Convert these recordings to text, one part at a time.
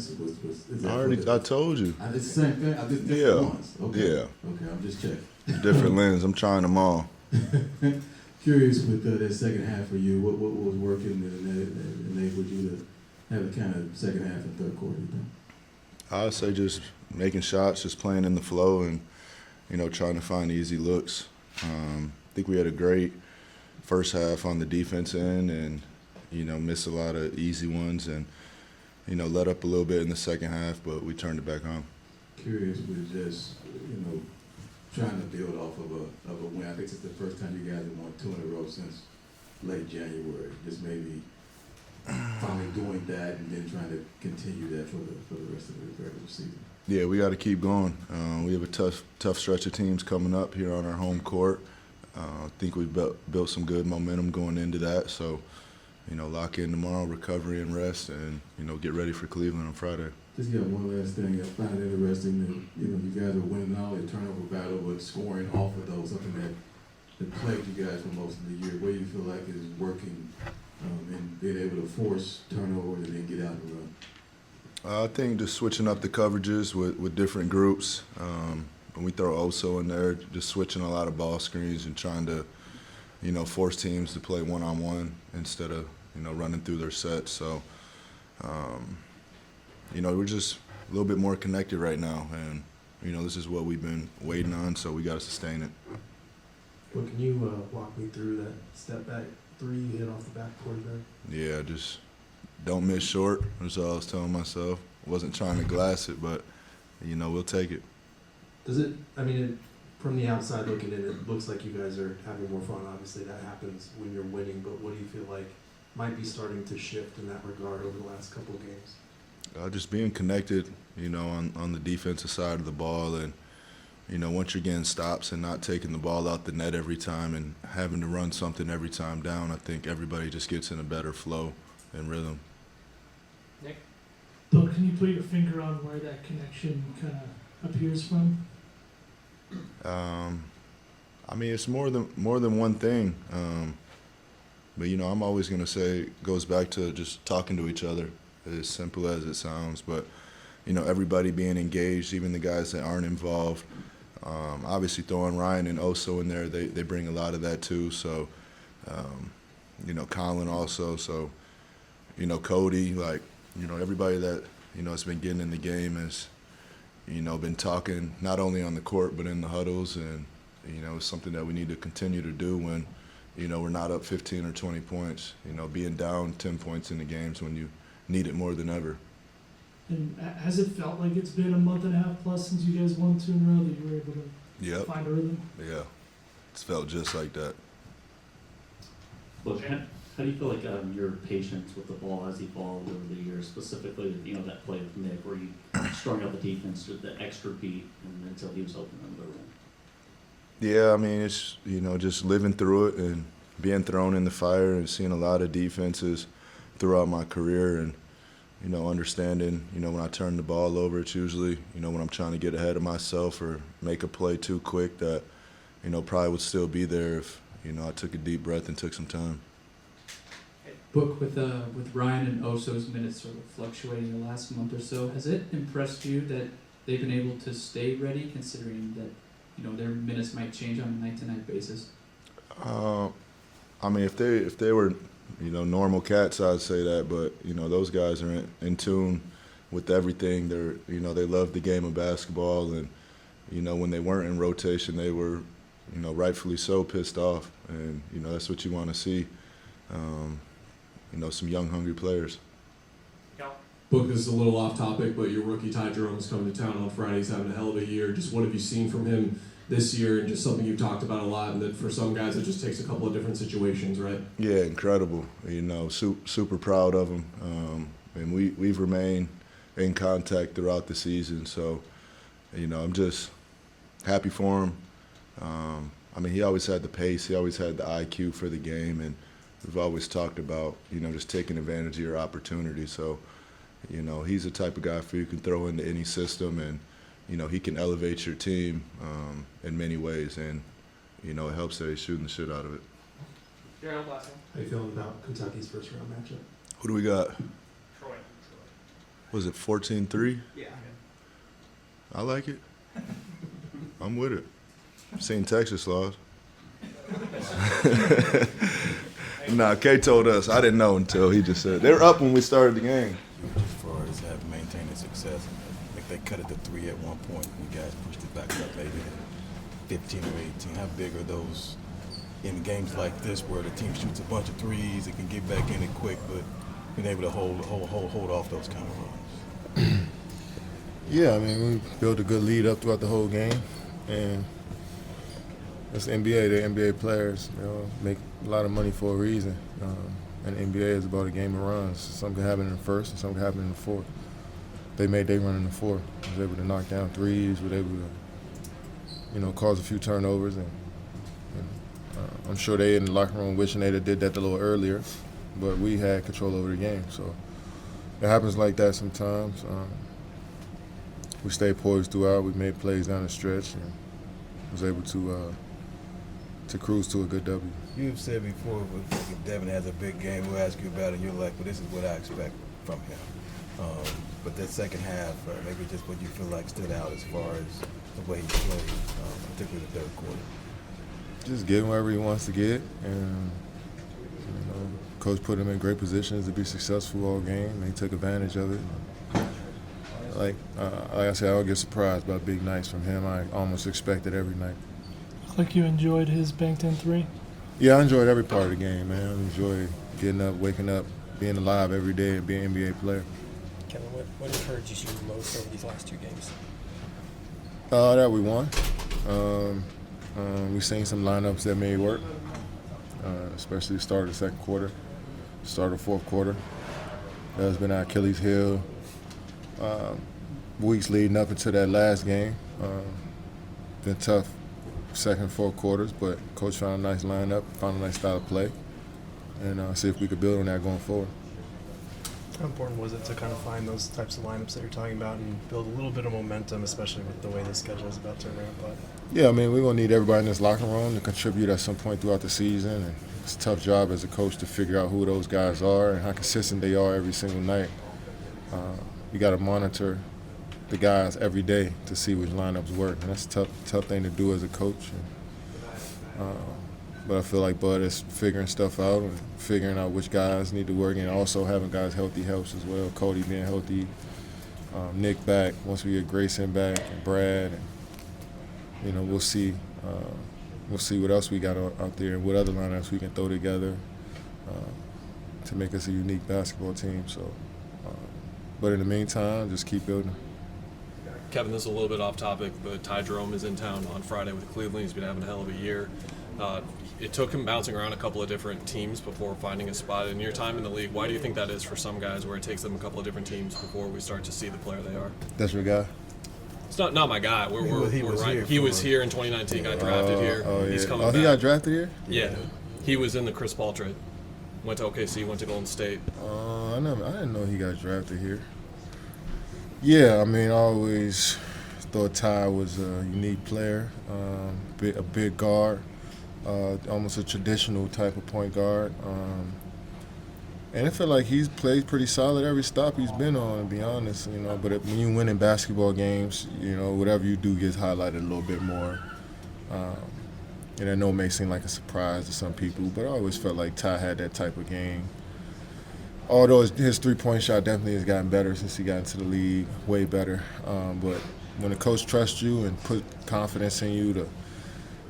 offense? Is that I told you. It's the same thing. I just did it once. Okay. Yeah. Okay, I'm just checking. Different lens. I'm trying them all. Curious with that second half for you, what was working that enabled you to have a kind of second half and third quarter, you think? I'd say just making shots, just playing in the flow and, trying to find easy looks. I think we had a great first half on the defense end and, missed a lot of easy ones and, let up a little bit in the second half, but we turned it back on. Curious with just, trying to build off of a win. I think it's the first time you guys have won 2 in a row since late January. Just maybe finally doing that and then trying to continue that for the rest of the regular season. Yeah, we got to keep going. We have a tough stretch of teams coming up here on our home court. I think we've built some good momentum going into that. So, lock in tomorrow, recovery and rest, and, get ready for Cleveland on Friday. Just got one last thing. I find it interesting that, you guys are winning all the turnover battle, but scoring off of those, something that plagued you guys for most of the year. What do you feel like is working and being able to force turnovers and then get out and run? I think just switching up the coverages with different groups. When we throw Oso in there, just switching a lot of ball screens and trying to, force teams to play one-on-one instead of, running through their sets. So, we're just a little bit more connected right now, and, this is what we've been waiting on, so we got to sustain it. Well, can you walk me through that step back three you hit off the backboard there? Yeah, just don't miss short. That's all I was telling myself. Wasn't trying to glass it, but, we'll take it. Does it, from the outside looking in, it looks like you guys are having more fun. Obviously, that happens when you're winning, but what do you feel like might be starting to shift in that regard over the last couple of games? Just being connected, on the defensive side of the ball and, once you're getting stops and not taking the ball out the net every time and having to run something every time down, I think everybody just gets in a better flow and rhythm. Nick? Doug, can you put your finger on where that connection kind of appears from? It's more than one thing. But, I'm always going to say it goes back to just talking to each other, as simple as it sounds. But, everybody being engaged, even the guys that aren't involved. Obviously throwing Ryan and Oso in there, they bring a lot of that too. So, Colin also. So, Cody, everybody that, has been getting in the game has, been talking not only on the court but in the huddles. And, it's something that we need to continue to do when, we're not up 15 or 20 points, being down 10 points in the games when you need it more than ever. And has it felt like it's been a month and a half plus since you guys won 2 in a row that you were able to find a rhythm? Yeah, it's felt just like that. Look, how do you feel like your patience with the ball has evolved over the years, specifically, that play with Nick where you strung out the defense with the extra beat and until he was open on the rim? Yeah, it's, just living through it and being thrown in the fire and seeing a lot of defenses throughout my career and, understanding, when I turn the ball over, it's usually, when I'm trying to get ahead of myself or make a play too quick that, probably would still be there if, I took a deep breath and took some time. Book with Ryan and Oso's minutes sort of fluctuating the last month or so, has it impressed you that they've been able to stay ready considering that, their minutes might change on a night-to-night basis? If they were, normal cats, I'd say that. But, those guys are in tune with everything. They're, they love the game of basketball. And, when they weren't in rotation, they were, rightfully so pissed off. And, that's what you want to see, some young, hungry players. Book, this is a little off topic, but your rookie Ty Jerome's coming to town on Friday. He's having a hell of a year. Just what have you seen from him this year, and just something you've talked about a lot, and that for some guys it just takes a couple of different situations, right? Yeah, incredible. Super proud of him. And we've remained in contact throughout the season. So, I'm just happy for him. He always had the pace. He always had the IQ for the game, and we've always talked about, just taking advantage of your opportunity. So, he's the type of guy you can throw into any system, and, he can elevate your team in many ways, and, it helps that he's shooting the shit out of it. Gerald, last one. How you feeling about Kentucky's first round matchup? Who do we got? Troy. Was it 14-3? Yeah. I like it. I'm with it. Seen Texas laws. Nah, Kay told us. I didn't know until he just said. They were up when we started the game. As far as having maintained success, I think they cut it to 3 at one point. You guys pushed it back up maybe to 15 or 18. How big are those in games like this where the team shoots a bunch of threes, it can get back in it quick, but being able to hold off those kind of runs? Yeah, I mean, we built a good lead up throughout the whole game, and it's the NBA. They're NBA players, make a lot of money for a reason. And the NBA is about a game of runs. Something can happen in the first and something can happen in the fourth. They made their run in the fourth. Was able to knock down threes, was able to, cause a few turnovers, and I'm sure they in the locker room wishing they'd have did that a little earlier, but we had control over the game. So it happens like that sometimes. We stayed poised throughout. We made plays down the stretch and was able to cruise to a good W. You've said before, if Devin has a big game, we'll ask you about it, and you're like, well, this is what I expect from him. But that second half, maybe just what you feel like stood out as far as the way he played, particularly the third quarter. Just getting wherever he wants to get, and coach put him in great positions to be successful all game, and he took advantage of it. Like I said, I don't get surprised by big nights from him. I almost expect it every night. Like you enjoyed his banked in three? Yeah, I enjoyed every part of the game, man. I enjoyed getting up, waking up, being alive every day, and being an NBA player. Kevin, what encourages you most over these last two games? That we won. We've seen some lineups that may work, especially the start of the second quarter, start of the fourth quarter. That's been our Achilles heel. Weeks leading up into that last game. Been tough second, fourth quarters, but coach found a nice lineup, found a nice style of play, and see if we could build on that going forward. How important was it to kind of find those types of lineups that you're talking about and build a little bit of momentum, especially with the way the schedule is about to ramp up? Yeah, I mean, we're going to need everybody in this locker room to contribute at some point throughout the season, and it's a tough job as a coach to figure out who those guys are and how consistent they are every single night. You got to monitor the guys every day to see which lineups work, and that's a tough thing to do as a coach. But I feel like Bud is figuring stuff out and figuring out which guys need to work, and also having guys healthy helps as well. Cody being healthy, Nick back. Once we get Grayson back and Brad, and we'll see. We'll see what else we got out there and what other lineups we can throw together to make us a unique basketball team. So, but in the meantime, just keep building. Kevin, this is a little bit off topic, but Ty Jerome is in town on Friday with Cleveland. He's been having a hell of a year. It took him bouncing around a couple of different teams before finding a spot. In your time in the league, why do you think that is for some guys, where it takes them a couple of different teams before we start to see the player they are? That's your guy? It's not my guy. He was here in 2019, got drafted here. He's coming back. He got drafted here? Yeah. He was in the Chris Paul trade. Went to OKC, went to Golden State. I didn't know he got drafted here. Yeah, I mean, I always thought Ty was a unique player, a big guard, almost a traditional type of point guard. And I feel like he's played pretty solid every stop he's been on, to be honest. But when you win in basketball games, whatever you do gets highlighted a little bit more. And I know it may seem like a surprise to some people, but I always felt like Ty had that type of game. Although his three-point shot definitely has gotten better since he got into the league, way better. But when a coach trusts you and put confidence in you to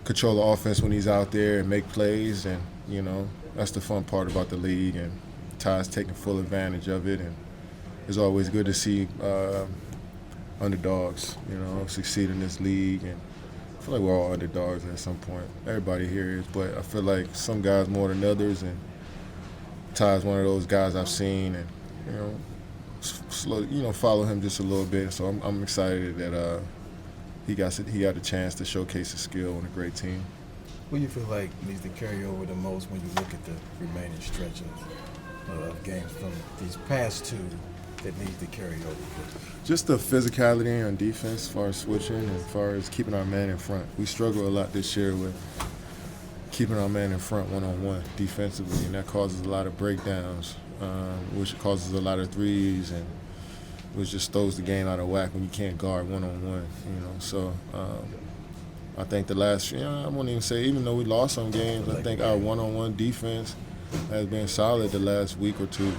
control the offense when he's out there and make plays, and that's the fun part about the league. And Ty's taking full advantage of it, and it's always good to see underdogs, succeed in this league. And I feel like we're all underdogs at some point. Everybody here is, but I feel like some guys more than others, and Ty's one of those guys I've seen, and follow him just a little bit. So I'm excited that he got a chance to showcase his skill on a great team. What do you feel like needs to carry over the most when you look at the remaining stretch of games from these past two that needs to carry over? Just the physicality on defense, as far as switching and as far as keeping our man in front. We struggle a lot this year with keeping our man in front one-on-one defensively, and that causes a lot of breakdowns, which causes a lot of threes, and which just throws the game out of whack when you can't guard one-on-one, So I think the last, I won't even say, even though we lost some games, I think our one-on-one defense has been solid the last week or two,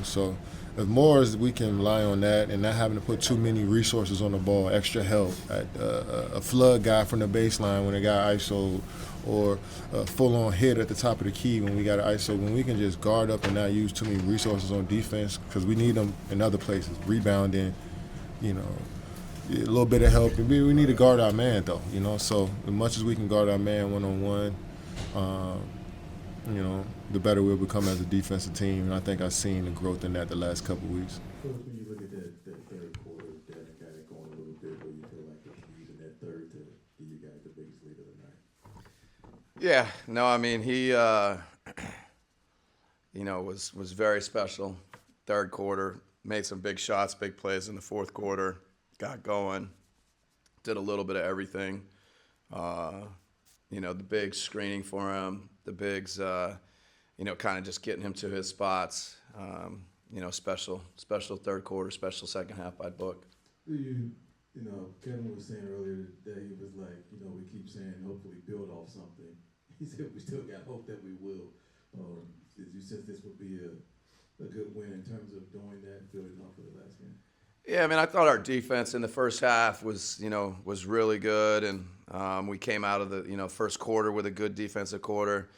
So as more as we can rely on that and not having to put too many resources on the ball, extra help, a flood guy from the baseline when they got ISO, or a full-on hit at the top of the key when we got an ISO, when we can just guard up and not use too many resources on defense, because we need them in other places, rebounding, a little bit of help. And we need to guard our man, though, So as much as we can guard our man one-on-one, the better we'll become as a defensive team. And I think I've seen the growth in that the last couple of weeks. Coach, when you look at that third quarter, Devin got it going a little bit, where you feel like it's using that third to give you guys the biggest lead of the night. Yeah, no, I mean, he, was very special. Third quarter, made some big shots, big plays in the fourth quarter, got going, did a little bit of everything. The big screening for him, the bigs, kind of just getting him to his spots. Special third quarter, special second half by Book. Kevin was saying earlier today, he was like, we keep saying hopefully build off something. He said we still got hope that we will. Did you sense this would be a good win in terms of doing that, building off of the last game? Yeah, I mean, I thought our defense in the first half was really good, and we came out of the, first quarter with a good defensive quarter.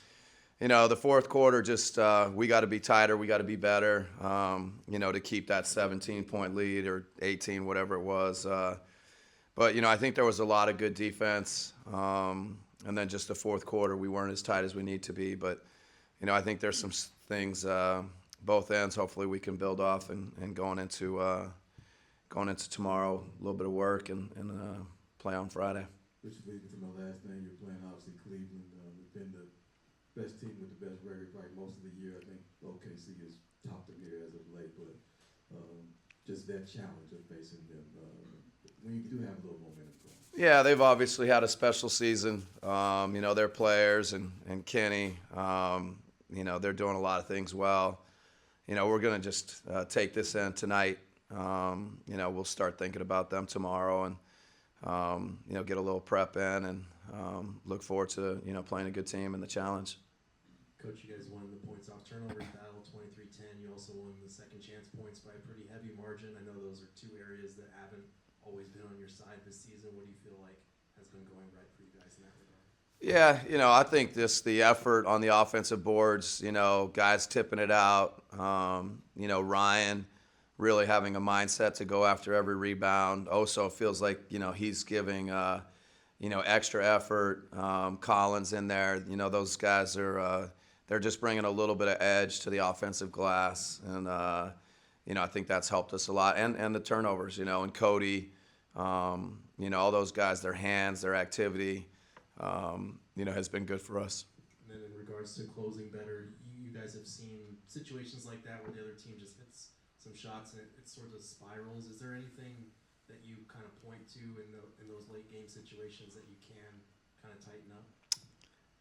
The fourth quarter, just we got to be tighter, we got to be better, to keep that 17-point lead or 18, whatever it was. But I think there was a lot of good defense, and then just the fourth quarter, we weren't as tight as we need to be. But I think there's some things both ends. Hopefully, we can build off and going into tomorrow, a little bit of work and play on Friday. Which leads me to my last thing. You're playing obviously Cleveland. It's been the best team with the best record probably most of the year. I think OKC has topped them here as of late, but just that challenge of facing them when you do have a little momentum going. Yeah, they've obviously had a special season. Their players and Kenny, they're doing a lot of things well. We're going to just take this in tonight. We'll start thinking about them tomorrow and, get a little prep in and look forward to, playing a good team in the challenge. Coach, you guys won the points off turnovers battle 23-10. You also won the second chance points by a pretty heavy margin. I know those are two areas that haven't always been on your side this season. What do you feel like has been going right for you guys in that regard? Yeah, I think just the effort on the offensive boards, guys tipping it out, Ryan really having a mindset to go after every rebound. Oso feels like, he's giving, extra effort. Collins in there, those guys are, they're just bringing a little bit of edge to the offensive glass. And, I think that's helped us a lot. And the turnovers, and Cody, all those guys, their hands, their activity, has been good for us. And then in regards to closing better, you guys have seen situations like that where the other team just hits some shots and it sort of spirals. Is there anything that you kind of point to in those late game situations that you can kind of tighten up?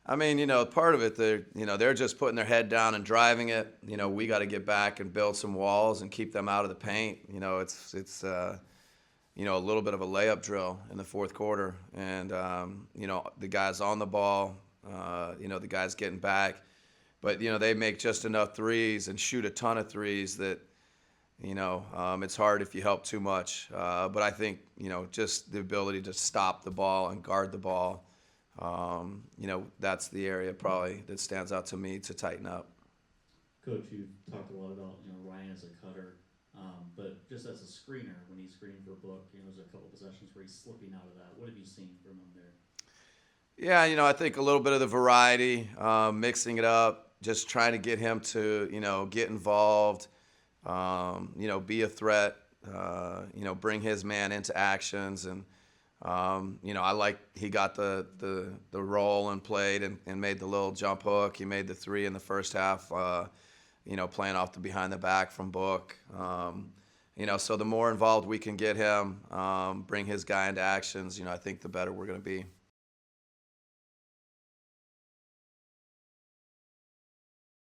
I mean, part of it, they're just putting their head down and driving it. We got to get back and build some walls and keep them out of the paint. It's a little bit of a layup drill in the fourth quarter. And, the guys on the ball, the guys getting back. But, they make just enough threes and shoot a ton of threes that, it's hard if you help too much. But I think, just the ability to stop the ball and guard the ball, that's the area probably that stands out to me to tighten up. Coach, you talked a lot about, Ryan as a cutter, but just as a screener, when he's screening for Book, there's a couple possessions where he's slipping out of that. What have you seen from him there? Yeah, I think a little bit of the variety, mixing it up, just trying to get him to, get involved, be a threat, bring his man into actions. And, I like he got the roll and played and made the little jump hook. He made the three in the first half, playing off the behind the back from Book. So the more involved we can get him, bring his guy into actions, I think the better we're going to be.